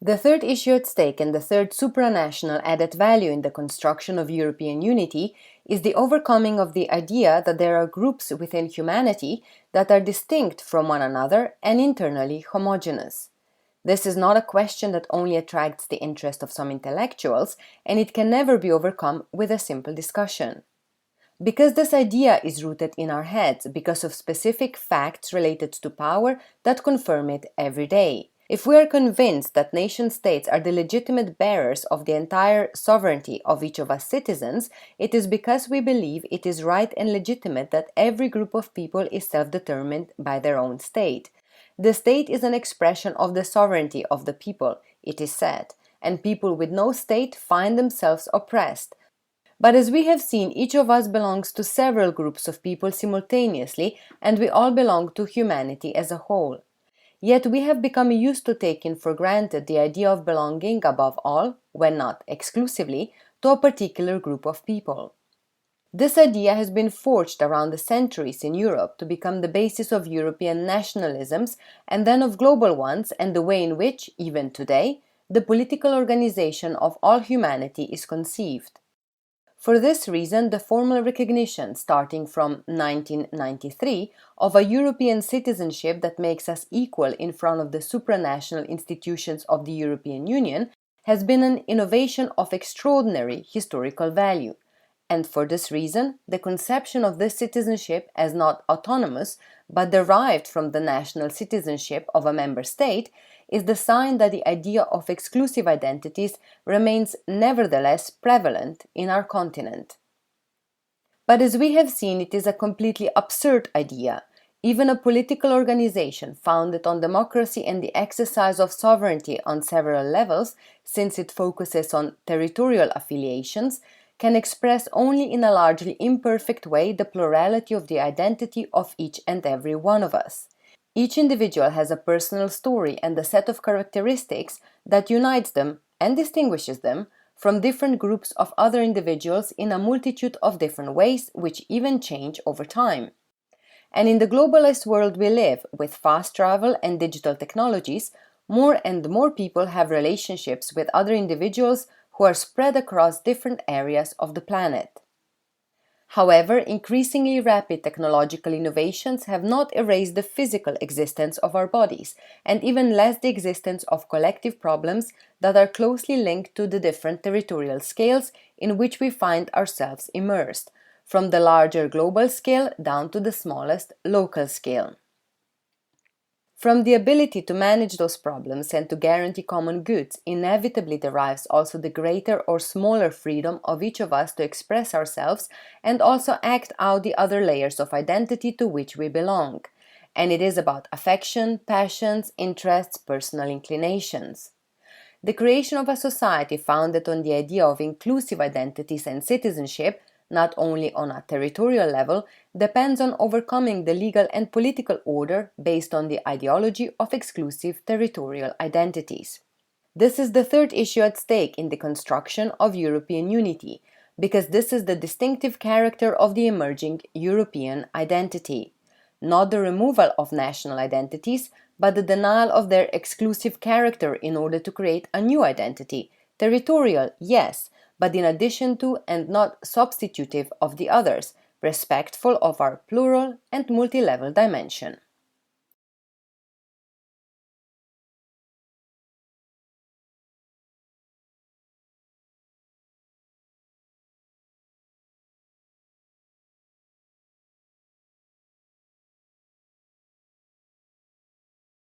The third issue at stake and the third supranational added value in the construction of European unity is the overcoming of the idea that there are groups within humanity that are distinct from one another and internally homogeneous. This is not a question that only attracts the interest of some intellectuals, and it can never be overcome with a simple discussion. Because this idea is rooted in our heads because of specific facts related to power that confirm it every day. If we are convinced that nation-states are the legitimate bearers of the entire sovereignty of each of us citizens, it is because we believe it is right and legitimate that every group of people is self-determined by their own state. The state is an expression of the sovereignty of the people, it is said, and people with no state find themselves oppressed. But as we have seen, each of us belongs to several groups of people simultaneously, and we all belong to humanity as a whole. Yet we have become used to taking for granted the idea of belonging above all, when not exclusively, to a particular group of people. This idea has been forged around the centuries in Europe to become the basis of European nationalisms and then of global ones, and the way in which, even today, the political organization of all humanity is conceived. For this reason, the formal recognition, starting from 1993, of a European citizenship that makes us equal in front of the supranational institutions of the European Union has been an innovation of extraordinary historical value. And for this reason, the conception of this citizenship as not autonomous, but derived from the national citizenship of a member state, is the sign that the idea of exclusive identities remains nevertheless prevalent in our continent. But as we have seen, it is a completely absurd idea. Even a political organization founded on democracy and the exercise of sovereignty on several levels, since it focuses on territorial affiliations, can express only in a largely imperfect way the plurality of the identity of each and every one of us. Each individual has a personal story and a set of characteristics that unites them and distinguishes them from different groups of other individuals in a multitude of different ways, which even change over time. And in the globalized world we live, with fast travel and digital technologies, more and more people have relationships with other individuals who are spread across different areas of the planet. However, increasingly rapid technological innovations have not erased the physical existence of our bodies, and even less the existence of collective problems that are closely linked to the different territorial scales in which we find ourselves immersed, from the larger global scale down to the smallest local scale. From the ability to manage those problems and to guarantee common goods inevitably derives also the greater or smaller freedom of each of us to express ourselves and also act out the other layers of identity to which we belong. And it is about affection, passions, interests, personal inclinations. The creation of a society founded on the idea of inclusive identities and citizenship, not only on a territorial level, depends on overcoming the legal and political order based on the ideology of exclusive territorial identities. This is the third issue at stake in the construction of European unity, because this is the distinctive character of the emerging European identity. Not the removal of national identities, but the denial of their exclusive character in order to create a new identity, territorial, yes, but in addition to and not substitutive of the others, respectful of our plural and multi-level dimension.